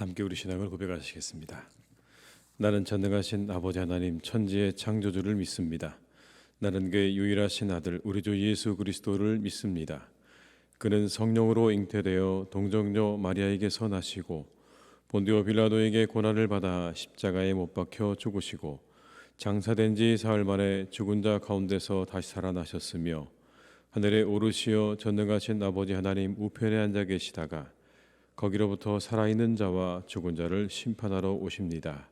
함께 우리 신앙을 고백하시겠습니다. 나는 전능하신 아버지 하나님 천지의 창조주를 믿습니다. 나는 그의 유일하신 아들 우리 주 예수 그리스도를 믿습니다. 그는 성령으로 잉태되어 동정녀 마리아에게서 나시고 본디오 빌라도에게 고난을 받아 십자가에 못 박혀 죽으시고 장사된 지 사흘 만에 죽은 자 가운데서 다시 살아나셨으며 하늘에 오르시어 전능하신 아버지 하나님 우편에 앉아 계시다가 거기로부터 살아있는 자와 죽은 자를 심판하러 오십니다.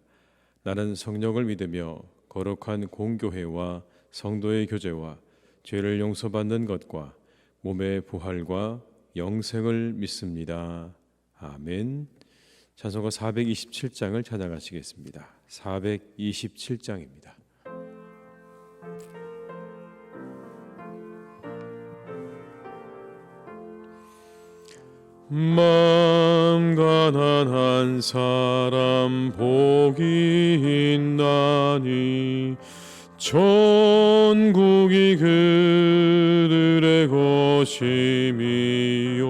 나는 성령을 믿으며 거룩한 공교회와 성도의 교제와 죄를 용서받는 것과 몸의 부활과 영생을 믿습니다. 아멘. 찬송가 427장을 찬양하시겠습니다. 427장입니다. 마음 가난한 사람 복이 있나니 천국이 그들의 것임이요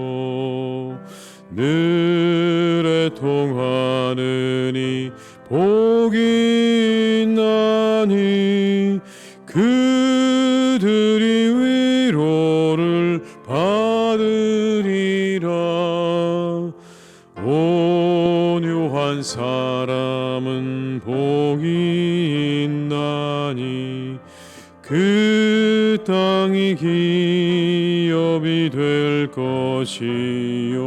늘에 통하느니 복이 있나니 그들이 위로를 받으리라. 온유한 사람은 복이 있나니 그 땅이 기업이 될 것이요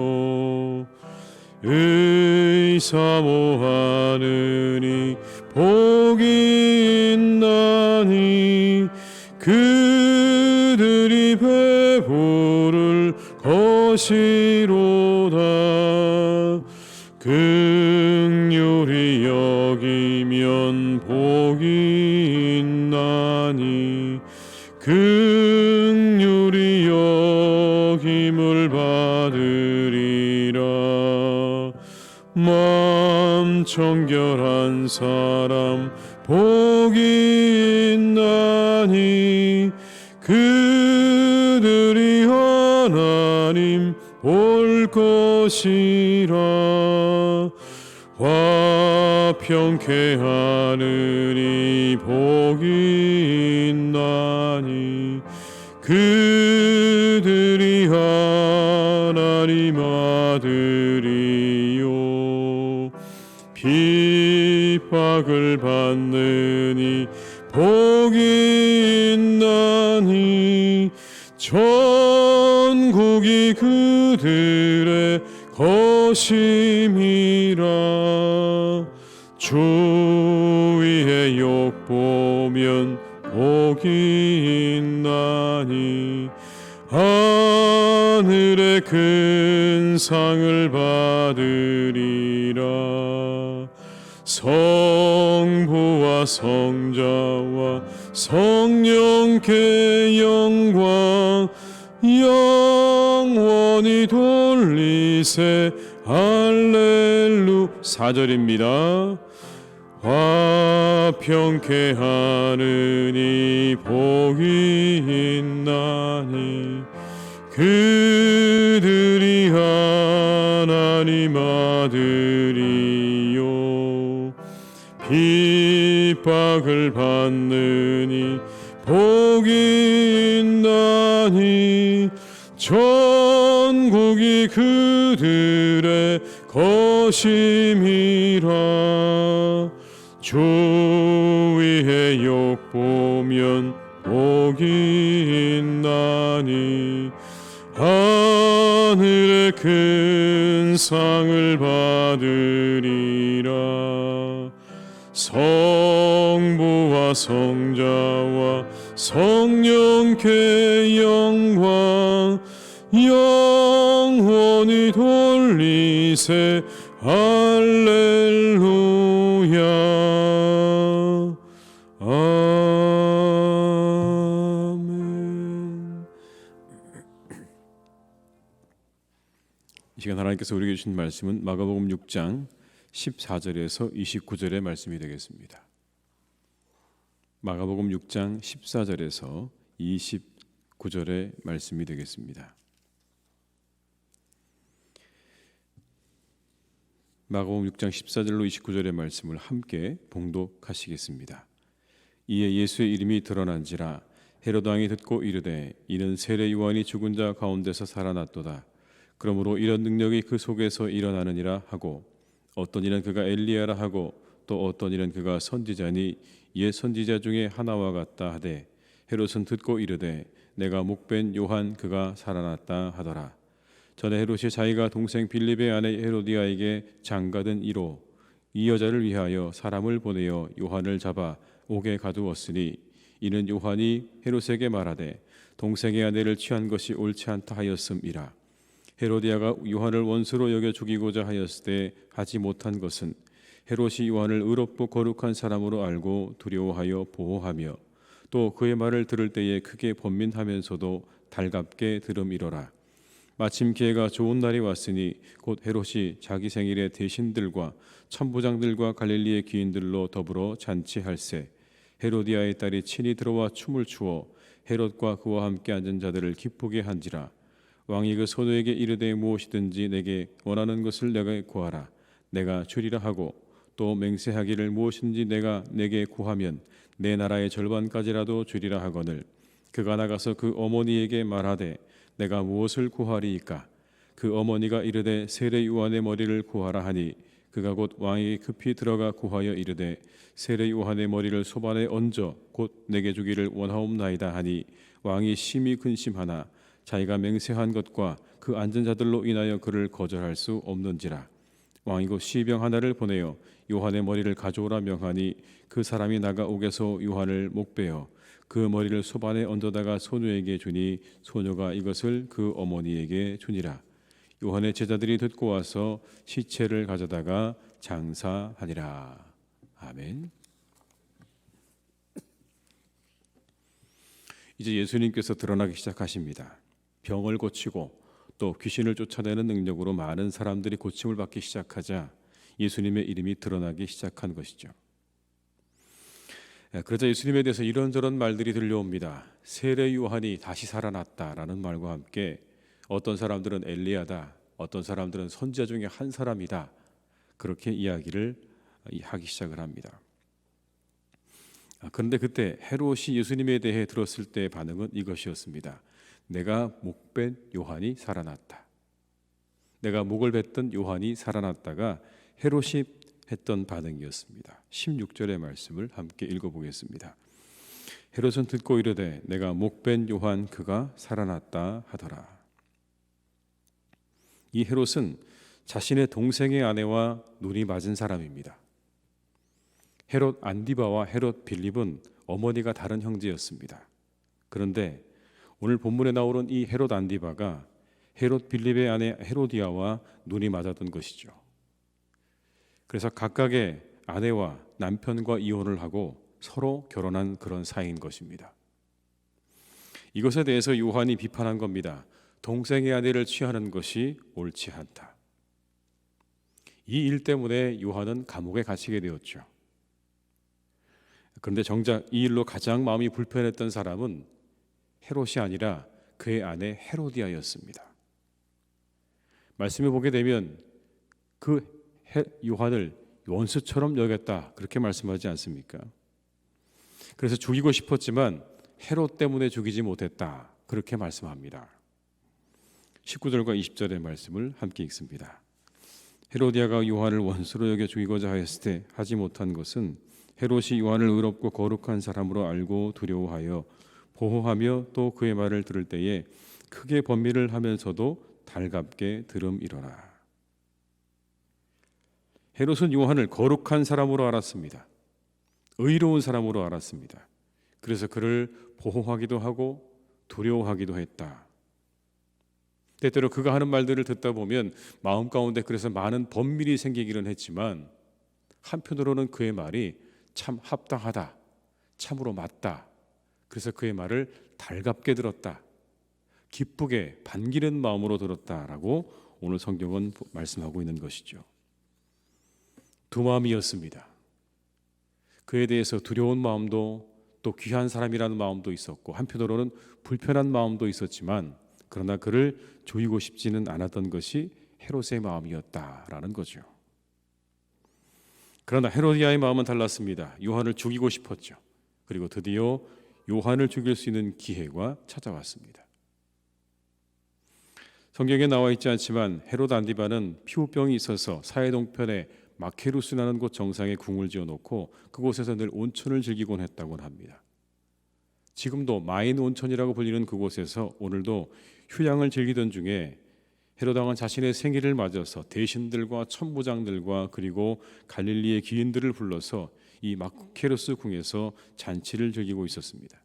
의사모하느니 복이 있나니 그들이 배부를 것이로다. 긍휼히 여기면 복이 있나니 긍휼히 여김을 받으리라. 마음 청결한 사람 복이 있나니 그들이 하나님 볼 것이라. 화평케 하느니 복이 있나니 그들이 하나님 아들이요 핍박을 받느니 복이 있나니 천국이 그들의 것임이라. 주 위에 욕보면 복이 있나니 하늘의 큰 상을 받으리라. 성부와 성자와 성령께 영광 영원히 돌리세. 할렐루. 4절입니다. 화평케 하느니 복이 있나니 그들이 하나님 아들이요 핍박을 받느니 복이 있나니 천국이 그들의 것임이라. 주 위에 욕보면 복이 있나니 하늘의 큰 상을 받으리라. 성부와 성자와 성령께 영광 영원히 돌리세. 할렐루야. 아멘. 이 시간 하나님께서 우리에게 주신 말씀은 마가복음 6장 14절에서 29절의 말씀이 되겠습니다. 마가복음 6장 14절에서 29절의 말씀이 되겠습니다. 마가복음 6장 14절로 29절의 말씀을 함께 봉독하시겠습니다. 이에 예수의 이름이 드러난지라 헤롯 왕이 듣고 이르되 이는 세례 요한이 죽은 자 가운데서 살아났도다. 그러므로 이런 능력이 그 속에서 일어나느니라 하고 어떤 이는 그가 엘리야라 하고 또 어떤 이는 그가 선지자니 옛 선지자 중에 하나와 같다 하되 헤롯은 듣고 이르되 내가 목벤 요한 그가 살아났다 하더라. 전에 헤롯이 자기가 동생 빌립의 아내 헤로디아에게 장가든 이로 이 여자를 위하여 사람을 보내어 요한을 잡아 옥에 가두었으니 이는 요한이 헤롯에게 말하되 동생의 아내를 취한 것이 옳지 않다 하였음이라. 헤로디아가 요한을 원수로 여겨 죽이고자 하였을 때 하지 못한 것은 헤롯이 요한을 의롭고 거룩한 사람으로 알고 두려워하여 보호하며 또 그의 말을 들을 때에 크게 번민하면서도 달갑게 들음이로라. 마침 기회가 좋은 날이 왔으니 곧 헤롯이 자기 생일에 대신들과 천부장들과 갈릴리의 귀인들로 더불어 잔치할세 헤로디아의 딸이 친히 들어와 춤을 추어 헤롯과 그와 함께 앉은 자들을 기쁘게 한지라. 왕이 그 소녀에게 이르되 무엇이든지 내게 원하는 것을 내게 구하라 내가 주리라 하고 또 맹세하기를 무엇인지 내가 내게 구하면 내 나라의 절반까지라도 주리라 하거늘 그가 나가서 그 어머니에게 말하되 내가 무엇을 구하리이까. 그 어머니가 이르되 세례 요한의 머리를 구하라 하니 그가 곧 왕에게 급히 들어가 구하여 이르되 세례 요한의 머리를 소반에 얹어 곧 내게 주기를 원하옵나이다 하니 왕이 심히 근심하나 자기가 맹세한 것과 그 앉은 자들로 인하여 그를 거절할 수 없는지라. 왕이 곧 시병 하나를 보내어 요한의 머리를 가져오라 명하니 그 사람이 나가 옥에서 요한을 목베어 그 머리를 소반에 얹어다가 소녀에게 주니 소녀가 이것을 그 어머니에게 주니라. 요한의 제자들이 듣고 와서 시체를 가져다가 장사하니라. 아멘. 이제 예수님께서 드러나기 시작하십니다. 병을 고치고 또 귀신을 쫓아내는 능력으로 많은 사람들이 고침을 받기 시작하자 예수님의 이름이 드러나기 시작한 것이죠. 그러자 예수님에 대해서 이런저런 말들이 들려옵니다. 세례 요한이 다시 살아났다라는 말과 함께 어떤 사람들은 엘리야다, 어떤 사람들은 선지자 중에 한 사람이다, 그렇게 이야기를 하기 시작을 합니다. 그런데 그때 헤롯이 예수님에 대해 들었을 때의 반응은 이것이었습니다. 내가 목벤 요한이 살아났다. 내가 목을 뱉던 요한이 살아났다가 헤롯이 했던 반응이었습니다. 16절의 말씀을 함께 읽어보겠습니다. 헤롯은 듣고 이르되 내가 목벤 요한 그가 살아났다 하더라. 이 헤롯은 자신의 동생의 아내와 눈이 맞은 사람입니다. 헤롯 안디바와 헤롯 빌립은 어머니가 다른 형제였습니다. 그런데 오늘 본문에 나오는 이 헤롯 안디바가 헤롯 빌립의 아내 헤로디아와 눈이 맞았던 것이죠. 그래서 각각의 아내와 남편과 이혼을 하고 서로 결혼한 그런 사이인 것입니다. 이것에 대해서 요한이 비판한 겁니다. 동생의 아내를 취하는 것이 옳지 않다. 이 일 때문에 요한은 감옥에 갇히게 되었죠. 그런데 정작 이 일로 가장 마음이 불편했던 사람은 헤롯이 아니라 그의 아내 헤로디아였습니다. 말씀을 보게 되면 그 요한을 원수처럼 여겼다 그렇게 말씀하지 않습니까? 그래서 죽이고 싶었지만 헤롯 때문에 죽이지 못했다 그렇게 말씀합니다. 19절과 20절의 말씀을 함께 읽습니다. 헤로디아가 요한을 원수로 여겨 죽이고자 하였을 때 하지 못한 것은 헤롯이 요한을 의롭고 거룩한 사람으로 알고 두려워하여 보호하며 또 그의 말을 들을 때에 크게 번민을 하면서도 달갑게 들음이로라. 헤롯은 요한을 거룩한 사람으로 알았습니다. 의로운 사람으로 알았습니다. 그래서 그를 보호하기도 하고 두려워하기도 했다. 때때로 그가 하는 말들을 듣다 보면 마음 가운데 그래서 많은 번민이 생기기는 했지만 한편으로는 그의 말이 참 합당하다, 참으로 맞다. 그래서 그의 말을 달갑게 들었다, 기쁘게 반기는 마음으로 들었다라고 오늘 성경은 말씀하고 있는 것이죠. 두 마음이었습니다. 그에 대해서 두려운 마음도 또 귀한 사람이라는 마음도 있었고 한편으로는 불편한 마음도 있었지만 그러나 그를 조이고 싶지는 않았던 것이 헤롯의 마음이었다라는 거죠. 그러나 헤로디아의 마음은 달랐습니다. 요한을 죽이고 싶었죠. 그리고 드디어 요한을 죽일 수 있는 기회가 찾아왔습니다. 성경에 나와 있지 않지만 헤롯 안디바는 피부병이 있어서 사해동편에 마케루스라는 곳 정상에 궁을 지어놓고 그곳에서 늘 온천을 즐기곤 했다고 합니다. 지금도 마인 온천이라고 불리는 그곳에서 오늘도 휴양을 즐기던 중에 헤롯 왕은 자신의 생일을 맞아서 대신들과 천부장들과 그리고 갈릴리의 귀인들을 불러서 이 마케루스 궁에서 잔치를 즐기고 있었습니다.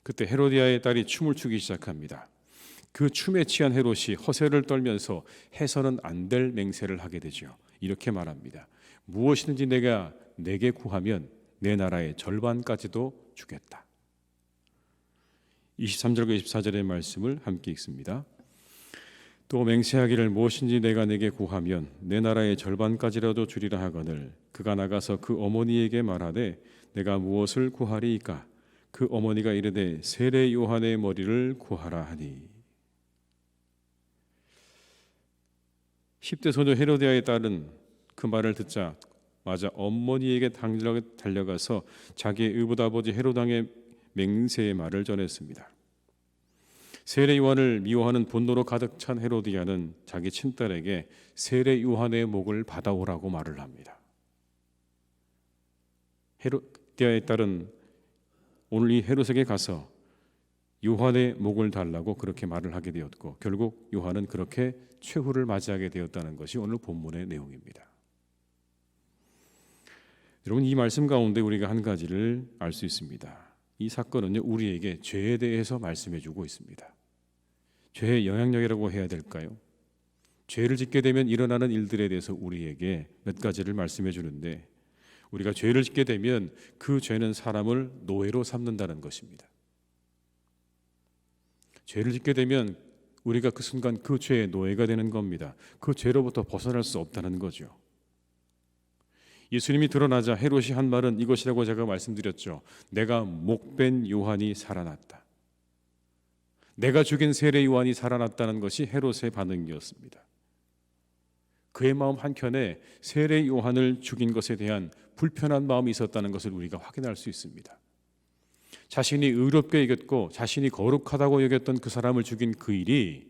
그때 헤로디아의 딸이 춤을 추기 시작합니다. 그 춤에 취한 헤롯이 허세를 떨면서 해서는 안 될 맹세를 하게 되죠. 이렇게 말합니다. 무엇이든지 내게 구하면 내 나라의 절반까지도 주겠다. 23절과 24절의 말씀을 함께 읽습니다. 또 맹세하기를 무엇인지 내게 구하면 내 나라의 절반까지라도 주리라 하거늘 그가 나가서 그 어머니에게 말하되 내가 무엇을 구하리이까? 그 어머니가 이르되 세례 요한의 머리를 구하라 하니. 10대 소녀 헤로디아의 딸은 그 말을 듣자마자 어머니에게 달려가서 자기의 의붓아버지 헤롯 왕의 맹세의 말을 전했습니다. 세례 요한을 미워하는 분노로 가득 찬 헤로디아는 자기 친딸에게 세례 요한의 목을 받아오라고 말을 합니다. 헤로디아의 딸은 오늘 이 헤롯에게 가서 요한의 목을 달라고 그렇게 말을 하게 되었고 결국 요한은 그렇게 최후를 맞이하게 되었다는 것이 오늘 본문의 내용입니다. 여러분, 이 말씀 가운데 우리가 한 가지를 알 수 있습니다. 이 사건은요, 우리에게 죄에 대해서 말씀해 주고 있습니다. 죄의 영향력이라고 해야 될까요? 죄를 짓게 되면 일어나는 일들에 대해서 우리에게 몇 가지를 말씀해 주는데 우리가 죄를 짓게 되면 그 죄는 사람을 노예로 삼는다는 것입니다. 죄를 짓게 되면 우리가 그 순간 그 죄의 노예가 되는 겁니다. 그 죄로부터 벗어날 수 없다는 거죠. 예수님이 드러나자 헤롯이 한 말은 이것이라고 제가 말씀드렸죠. 내가 목벤 요한이 살아났다. 내가 죽인 세례 요한이 살아났다는 것이 헤롯의 반응이었습니다. 그의 마음 한켠에 세례 요한을 죽인 것에 대한 불편한 마음이 있었다는 것을 우리가 확인할 수 있습니다. 자신이 의롭게 여겼고 자신이 거룩하다고 여겼던 그 사람을 죽인 그 일이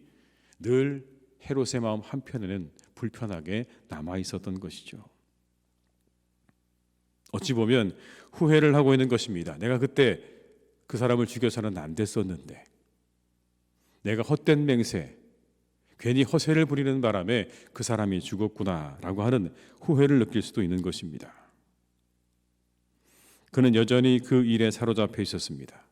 늘 헤롯의 마음 한편에는 불편하게 남아 있었던 것이죠. 어찌 보면 후회를 하고 있는 것입니다. 내가 그때 그 사람을 죽여서는 안 됐었는데 내가 헛된 맹세, 괜히 허세를 부리는 바람에 그 사람이 죽었구나라고 하는 후회를 느낄 수도 있는 것입니다. 그는 여전히 그 일에 사로잡혀 있었습니다.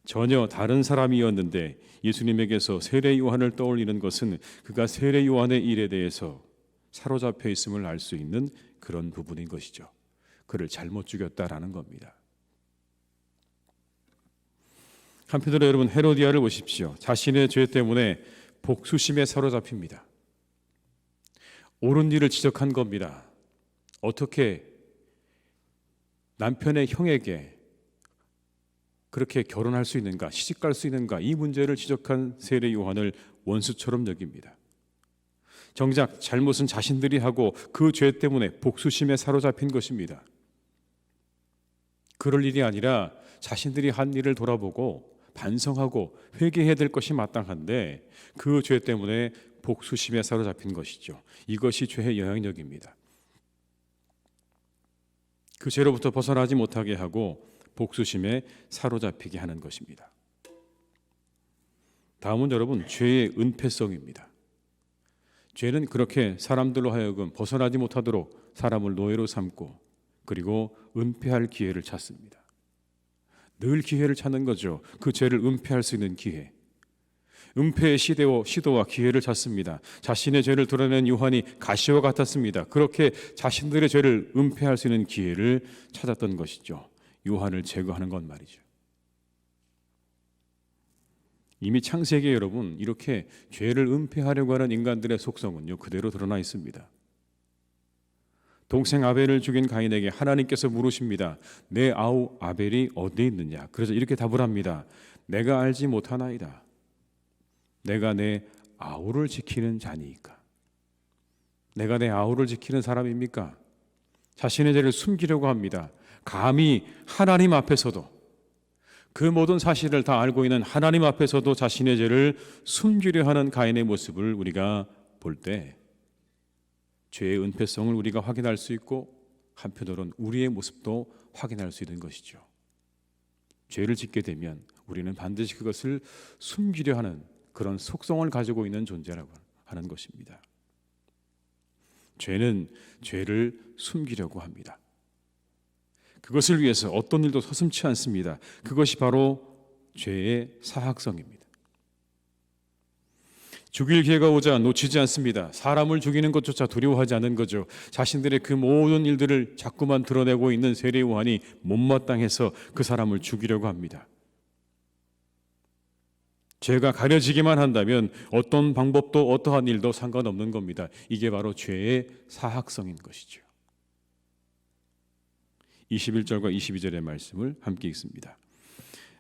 전혀 다른 사람이었는데 예수님에게서 세례 요한을 떠올리는 것은 그가 세례 요한의 일에 대해서 사로잡혀 있음을 알 수 있는 그런 부분인 것이죠. 그를 잘못 죽였다라는 겁니다. 한편으로 여러분, 헤로디아를 보십시오. 자신의 죄 때문에 복수심에 사로잡힙니다. 옳은 일을 지적한 겁니다. 어떻게 남편의 형에게 그렇게 결혼할 수 있는가, 시집갈 수 있는가, 이 문제를 지적한 세례 요한을 원수처럼 여깁니다. 정작 잘못은 자신들이 하고 그 죄 때문에 복수심에 사로잡힌 것입니다. 그럴 일이 아니라 자신들이 한 일을 돌아보고 반성하고 회개해야 될 것이 마땅한데 그 죄 때문에 복수심에 사로잡힌 것이죠. 이것이 죄의 영향력입니다. 그 죄로부터 벗어나지 못하게 하고 복수심에 사로잡히게 하는 것입니다. 다음은 여러분, 죄의 은폐성입니다. 죄는 그렇게 사람들로 하여금 벗어나지 못하도록 사람을 노예로 삼고 그리고 은폐할 기회를 찾습니다. 늘 기회를 찾는 거죠. 그 죄를 은폐할 수 있는 기회. 은폐의 시도와 기회를 찾습니다. 자신의 죄를 드러낸 요한이 가시와 같았습니다. 그렇게 자신들의 죄를 은폐할 수 있는 기회를 찾았던 것이죠. 요한을 제거하는 것 말이죠. 이미 창세기에 여러분 이렇게 죄를 은폐하려고 하는 인간들의 속성은요 그대로 드러나 있습니다. 동생 아벨을 죽인 가인에게 하나님께서 물으십니다. 내 아우 아벨이 어디 있느냐? 그래서 이렇게 답을 합니다. 내가 알지 못하나이다. 내가 내 아우를 지키는 자니까. 내가 내 아우를 지키는 사람입니까? 자신의 죄를 숨기려고 합니다. 감히 하나님 앞에서도, 그 모든 사실을 다 알고 있는 하나님 앞에서도 자신의 죄를 숨기려 하는 가인의 모습을 우리가 볼 때 죄의 은폐성을 우리가 확인할 수 있고, 한편으로는 우리의 모습도 확인할 수 있는 것이죠. 죄를 짓게 되면 우리는 반드시 그것을 숨기려 하는 그런 속성을 가지고 있는 존재라고 하는 것입니다. 죄는 죄를 숨기려고 합니다. 그것을 위해서 어떤 일도 서슴지 않습니다. 그것이 바로 죄의 사학성입니다. 죽일 기회가 오자 놓치지 않습니다. 사람을 죽이는 것조차 두려워하지 않는 거죠. 자신들의 그 모든 일들을 자꾸만 드러내고 있는 세례 요한이 못마땅해서 그 사람을 죽이려고 합니다. 죄가 가려지기만 한다면 어떤 방법도 어떠한 일도 상관없는 겁니다. 이게 바로 죄의 사학성인 것이죠. 21절과 22절의 말씀을 함께 읽습니다.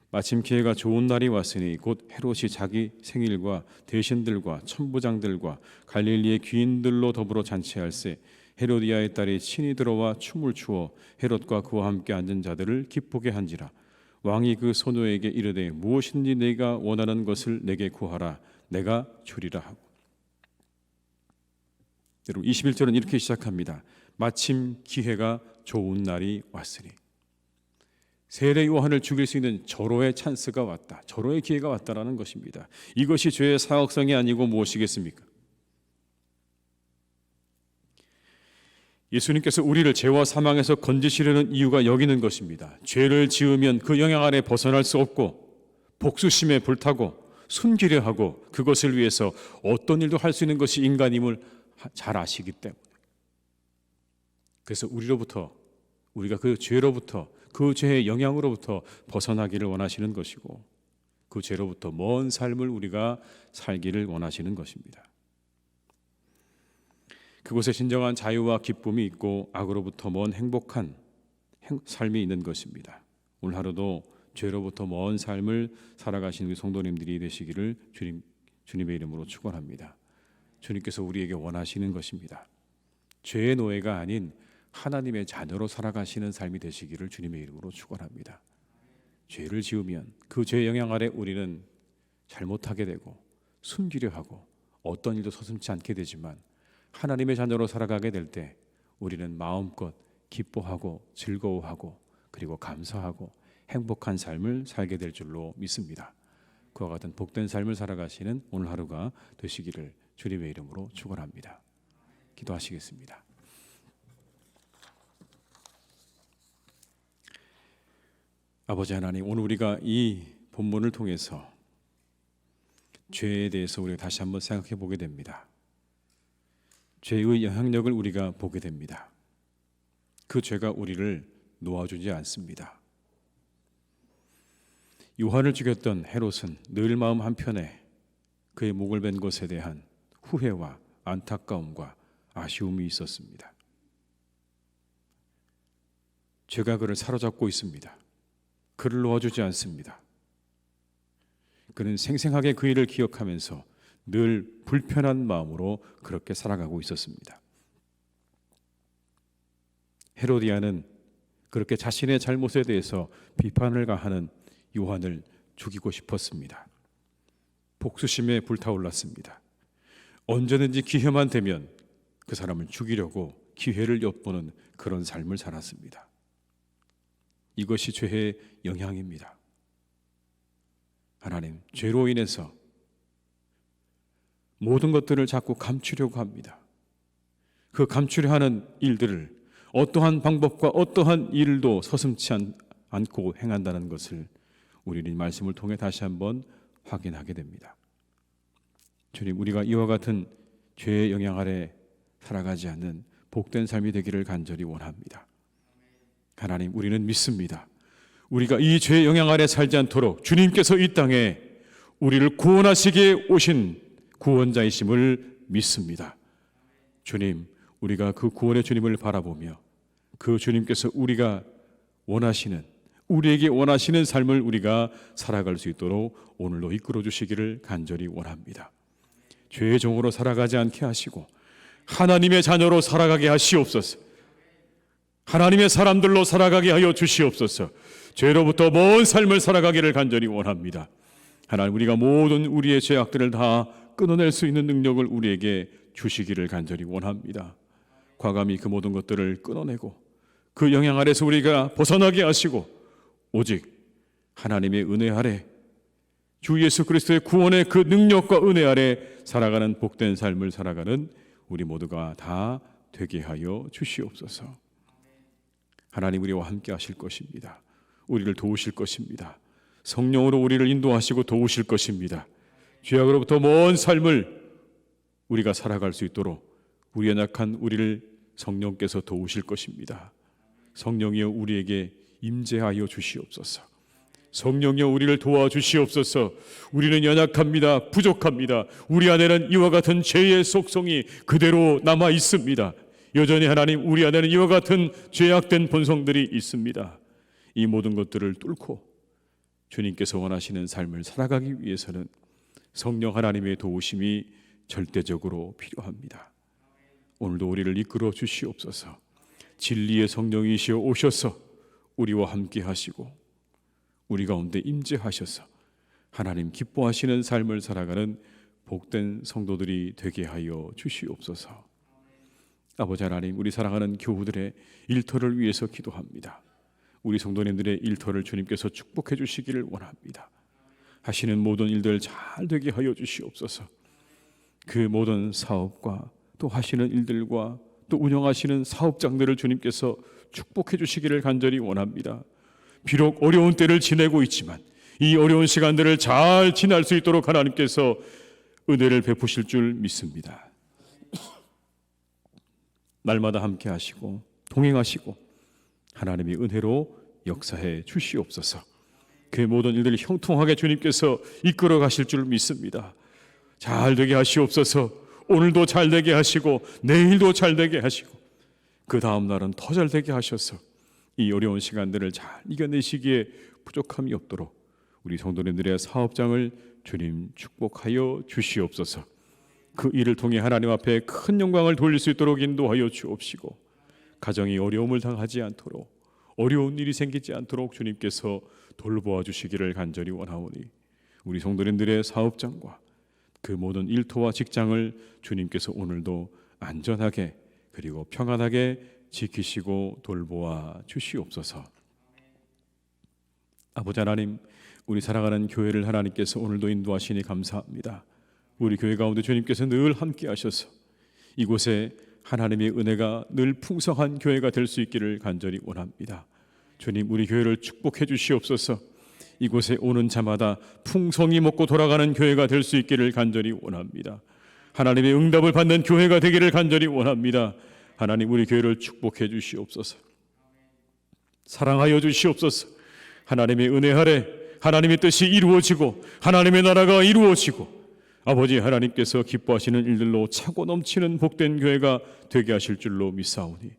마침 기회가 좋은 날이 왔으니 곧 헤롯이 자기 생일과 대신들과 천부장들과 갈릴리의 귀인들로 더불어 잔치할세 헤로디아의 딸이 친히 들어와 춤을 추어 헤롯과 그와 함께 앉은 자들을 기쁘게 한지라. 왕이 그 소녀에게 이르되 무엇인지 네가 원하는 것을 내게 구하라 내가 주리라 하고. 여러분 21절은 이렇게 시작합니다. 마침 기회가 좋은 날이 왔으니, 세례 요한을 죽일 수 있는 절호의 찬스가 왔다, 절호의 기회가 왔다라는 것입니다. 이것이 죄의 사역성이 아니고 무엇이겠습니까? 예수님께서 우리를 죄와 사망에서 건지시려는 이유가 여기 있는 것입니다. 죄를 지으면 그 영향 아래 벗어날 수 없고 복수심에 불타고 숨기려 하고 그것을 위해서 어떤 일도 할 수 있는 것이 인간임을 잘 아시기 때문에, 그래서 우리가 그 죄로부터, 그 죄의 영향으로부터 벗어나기를 원하시는 것이고, 그 죄로부터 먼 삶을 우리가 살기를 원하시는 것입니다. 그곳에 진정한 자유와 기쁨이 있고 악으로부터 먼 행복한 삶이 있는 것입니다. 오늘 하루도 죄로부터 먼 삶을 살아가시는 우리 성도님들이 되시기를 주님의 이름으로 축원합니다. 주님께서 우리에게 원하시는 것입니다. 죄의 노예가 아닌 하나님의 자녀로 살아가시는 삶이 되시기를 주님의 이름으로 축원합니다. 죄를 지으면 그 죄의 영향 아래 우리는 잘못하게 되고 숨기려 하고 어떤 일도 서슴지 않게 되지만, 하나님의 자녀로 살아가게 될 때 우리는 마음껏 기뻐하고 즐거워하고 그리고 감사하고 행복한 삶을 살게 될 줄로 믿습니다. 그와 같은 복된 삶을 살아가시는 오늘 하루가 되시기를 주님의 이름으로 축원합니다. 기도하시겠습니다. 아버지 하나님, 오늘 우리가 이 본문을 통해서 죄에 대해서 우리가 다시 한번 생각해 보게 됩니다. 죄의 영향력을 우리가 보게 됩니다. 그 죄가 우리를 놓아주지 않습니다. 요한을 죽였던 헤롯은 늘 마음 한편에 그의 목을 벤 것에 대한 후회와 안타까움과 아쉬움이 있었습니다. 죄가 그를 사로잡고 있습니다. 그를 놓아주지 않습니다. 그는 생생하게 그 일을 기억하면서 늘 불편한 마음으로 그렇게 살아가고 있었습니다. 헤로디아는 그렇게 자신의 잘못에 대해서 비판을 가하는 요한을 죽이고 싶었습니다. 복수심에 불타올랐습니다. 언제든지 기회만 되면 그 사람을 죽이려고 기회를 엿보는 그런 삶을 살았습니다. 이것이 죄의 영향입니다. 하나님, 죄로 인해서 모든 것들을 자꾸 감추려고 합니다. 그 감추려 하는 일들을 어떠한 방법과 어떠한 일도 서슴지 않고 행한다는 것을 우리는 말씀을 통해 다시 한번 확인하게 됩니다. 주님, 우리가 이와 같은 죄의 영향 아래 살아가지 않는 복된 삶이 되기를 간절히 원합니다. 하나님, 우리는 믿습니다. 우리가 이 죄의 영향 아래 살지 않도록 주님께서 이 땅에 우리를 구원하시기에 오신 구원자이심을 믿습니다. 주님, 우리가 그 구원의 주님을 바라보며 그 주님께서 우리에게 원하시는 삶을 우리가 살아갈 수 있도록 오늘도 이끌어 주시기를 간절히 원합니다. 죄의 종으로 살아가지 않게 하시고 하나님의 자녀로 살아가게 하시옵소서. 하나님의 사람들로 살아가게 하여 주시옵소서. 죄로부터 먼 삶을 살아가기를 간절히 원합니다. 하나님, 우리가 모든 우리의 죄악들을 다 끊어낼 수 있는 능력을 우리에게 주시기를 간절히 원합니다. 과감히 그 모든 것들을 끊어내고 그 영향 아래서 우리가 벗어나게 하시고 오직 하나님의 은혜 아래, 주 예수 그리스도의 구원의 그 능력과 은혜 아래 살아가는 복된 삶을 살아가는 우리 모두가 다 되게 하여 주시옵소서. 하나님, 우리와 함께 하실 것입니다. 우리를 도우실 것입니다. 성령으로 우리를 인도하시고 도우실 것입니다. 죄악으로부터 먼 삶을 우리가 살아갈 수 있도록 우리의 연약한 우리를 성령께서 도우실 것입니다. 성령이여 우리에게 임재하여 주시옵소서. 성령이여 우리를 도와주시옵소서. 우리는 연약합니다. 부족합니다. 우리 안에는 이와 같은 죄의 속성이 그대로 남아 있습니다. 여전히 하나님, 우리 안에는 이와 같은 죄악된 본성들이 있습니다. 이 모든 것들을 뚫고 주님께서 원하시는 삶을 살아가기 위해서는 성령 하나님의 도우심이 절대적으로 필요합니다. 오늘도 우리를 이끌어 주시옵소서. 진리의 성령이시여 오셔서 우리와 함께 하시고 우리 가운데 임재하셔서 하나님 기뻐하시는 삶을 살아가는 복된 성도들이 되게 하여 주시옵소서. 아버지 하나님, 우리 사랑하는 교우들의 일터를 위해서 기도합니다. 우리 성도님들의 일터를 주님께서 축복해 주시기를 원합니다. 하시는 모든 일들 잘 되게 하여 주시옵소서. 그 모든 사업과 또 하시는 일들과 또 운영하시는 사업장들을 주님께서 축복해 주시기를 간절히 원합니다. 비록 어려운 때를 지내고 있지만 이 어려운 시간들을 잘 지날 수 있도록 하나님께서 은혜를 베푸실 줄 믿습니다. 날마다 함께 하시고 동행하시고 하나님의 은혜로 역사해 주시옵소서. 그 모든 일들이 형통하게 주님께서 이끌어 가실 줄 믿습니다. 잘 되게 하시옵소서. 오늘도 잘 되게 하시고 내일도 잘 되게 하시고 그 다음 날은 더 잘 되게 하셔서 이 어려운 시간들을 잘 이겨내시기에 부족함이 없도록 우리 성도님들의 사업장을 주님 축복하여 주시옵소서. 그 일을 통해 하나님 앞에 큰 영광을 돌릴 수 있도록 인도하여 주옵시고 가정이 어려움을 당하지 않도록 어려운 일이 생기지 않도록 주님께서 돌보아 주시기를 간절히 원하오니 우리 성도님들의 사업장과 그 모든 일터와 직장을 주님께서 오늘도 안전하게 그리고 평안하게 지키시고 돌보아 주시옵소서. 아버지 하나님, 우리 사랑하는 교회를 하나님께서 오늘도 인도하시니 감사합니다. 우리 교회 가운데 주님께서 늘 함께 하셔서 이곳에 하나님의 은혜가 늘 풍성한 교회가 될 수 있기를 간절히 원합니다. 주님, 우리 교회를 축복해 주시옵소서. 이곳에 오는 자마다 풍성히 먹고 돌아가는 교회가 될 수 있기를 간절히 원합니다. 하나님의 응답을 받는 교회가 되기를 간절히 원합니다. 하나님, 우리 교회를 축복해 주시옵소서. 사랑하여 주시옵소서. 하나님의 은혜 아래 하나님의 뜻이 이루어지고 하나님의 나라가 이루어지고 아버지 하나님께서 기뻐하시는 일들로 차고 넘치는 복된 교회가 되게 하실 줄로 믿사오니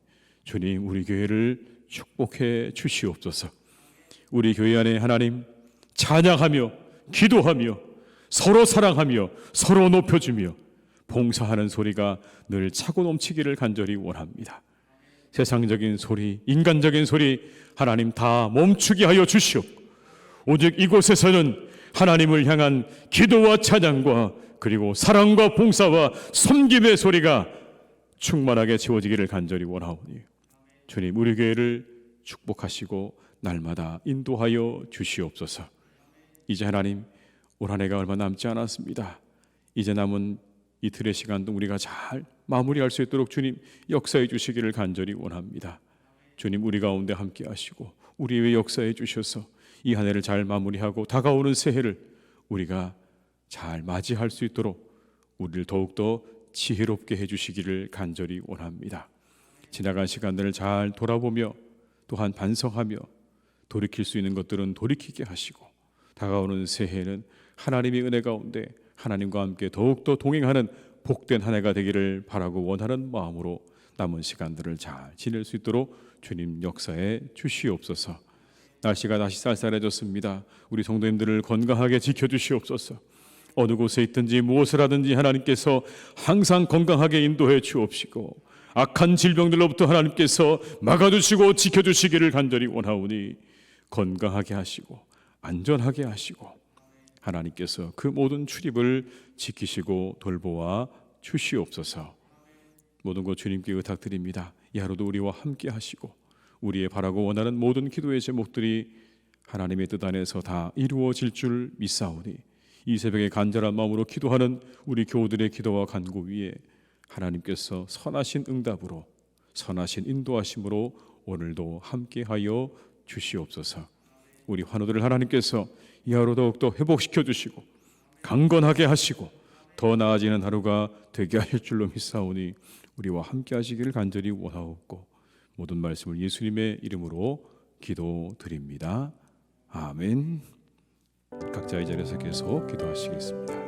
주님, 우리 교회를 축복해 주시옵소서. 우리 교회 안에 하나님 찬양하며 기도하며 서로 사랑하며 서로 높여주며 봉사하는 소리가 늘 차고 넘치기를 간절히 원합니다. 세상적인 소리, 인간적인 소리 하나님 다 멈추게 하여 주시옵고 오직 이곳에서는 하나님을 향한 기도와 찬양과 그리고 사랑과 봉사와 섬김의 소리가 충만하게 지워지기를 간절히 원하오니 주님, 우리 교회를 축복하시고 날마다 인도하여 주시옵소서. 이제 하나님, 올 한 해가 얼마 남지 않았습니다. 이제 남은 이틀의 시간도 우리가 잘 마무리할 수 있도록 주님 역사해 주시기를 간절히 원합니다. 주님, 우리 가운데 함께 하시고 우리 위해 역사해 주셔서 이 한 해를 잘 마무리하고 다가오는 새해를 우리가 잘 맞이할 수 있도록 우리를 더욱더 지혜롭게 해주시기를 간절히 원합니다. 지나간 시간들을 잘 돌아보며 또한 반성하며 돌이킬 수 있는 것들은 돌이키게 하시고 다가오는 새해에는 하나님의 은혜 가운데 하나님과 함께 더욱더 동행하는 복된 한 해가 되기를 바라고 원하는 마음으로 남은 시간들을 잘 지낼 수 있도록 주님 역사해 주시옵소서. 날씨가 다시 쌀쌀해졌습니다. 우리 성도님들을 건강하게 지켜주시옵소서. 어느 곳에 있든지 무엇을 하든지 하나님께서 항상 건강하게 인도해 주옵시고 악한 질병들로부터 하나님께서 막아주시고 지켜주시기를 간절히 원하오니 건강하게 하시고 안전하게 하시고 하나님께서 그 모든 출입을 지키시고 돌보아 주시옵소서. 모든 것 주님께 의탁드립니다. 이 하루도 우리와 함께 하시고 우리의 바라고 원하는 모든 기도의 제목들이 하나님의 뜻 안에서 다 이루어질 줄 믿사오니 이 새벽에 간절한 마음으로 기도하는 우리 교우들의 기도와 간구 위에 하나님께서 선하신 응답으로 선하신 인도하심으로 오늘도 함께하여 주시옵소서. 우리 환우들을 하나님께서 이 하루 더욱더 회복시켜 주시고 강건하게 하시고 더 나아지는 하루가 되게 하실 줄로 믿사오니 우리와 함께 하시기를 간절히 원하옵고 모든 말씀을 예수님의 이름으로 기도드립니다. 아멘. 각자의 자리에서 계속 기도하시겠습니다.